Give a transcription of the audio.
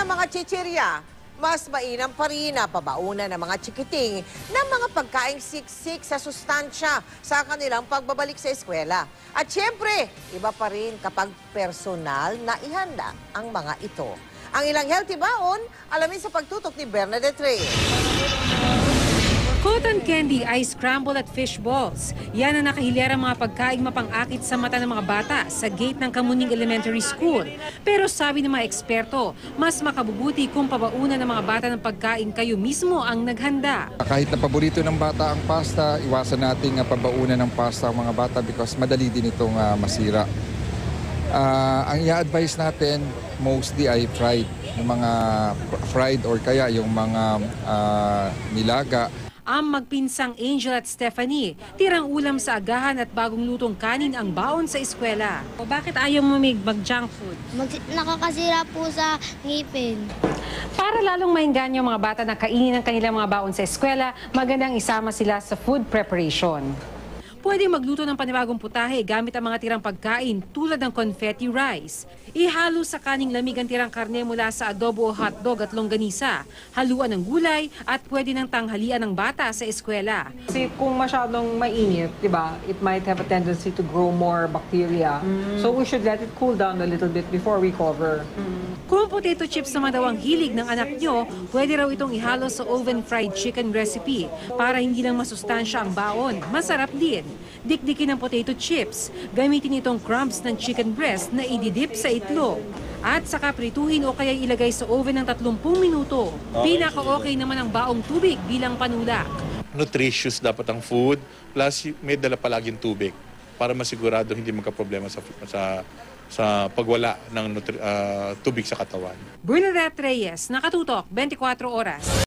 ng mga chichirya, mas mainam pa rin na pabaunan ng mga chikiting ng mga pagkaing siksik sa sustansya sa kanilang pagbabalik sa eskwela. At syempre, iba pa rin kapag personal na ihanda ang mga ito. Ang ilang healthy baon, alamin sa pagtutok ni Bernadette Reyes. Cotton candy, ice scramble at fish balls. Yan ang nakahilera mga pagkaing mapang-akit sa mata ng mga bata sa gate ng Kamuning Elementary School. Pero sabi ng mga eksperto, mas makabubuti kung pabaunan ng mga bata ng pagkain kayo mismo ang naghanda. Kahit na paborito ng bata ang pasta, iwasan nating pabaunan ng pasta ang mga bata because madali din itong masira. Ang i-advise natin mostly ay fried, yung mga fried or kaya yung mga nilaga. Ang magpinsang Angel at Stephanie, tirang ulam sa agahan at bagong lutong kanin ang baon sa eskwela. O bakit ayaw mo mag-junk food? Nakakasira po sa ngipin. Para lalong mainggan yung mga bata na kainin ang kanilang mga baon sa eskwela, magandang isama sila sa food preparation. Pwede magluto ng panibagong putahe gamit ang mga tirang pagkain tulad ng confetti rice. Ihalo sa kaning lamig ang tirang karne mula sa adobo o hotdog at longganisa. Haluan ng gulay at pwede ng tanghalian ng bata sa eskwela. Kasi kung masyadong mainit, di ba, it might have a tendency to grow more bacteria. So we should let it cool down a little bit before we cover. Kung potato chips naman daw ang hilig ng anak nyo, pwede raw itong ihalo sa oven-fried chicken recipe para hindi lang masustansya ang baon. Masarap din. Dikdikin ng potato chips. Gamitin itong crumbs ng chicken breast na ididip sa itlog. At saka prituhin o kaya ilagay sa oven ng 30 minuto. Pinaka-okay naman ang baong tubig bilang panulak. Nutritious dapat ang food, plus may dala palaging tubig para masigurado hindi magka-problema sa pagwala ng tubig sa katawan. Bernadette Reyes, Nakatutok, 24 Oras.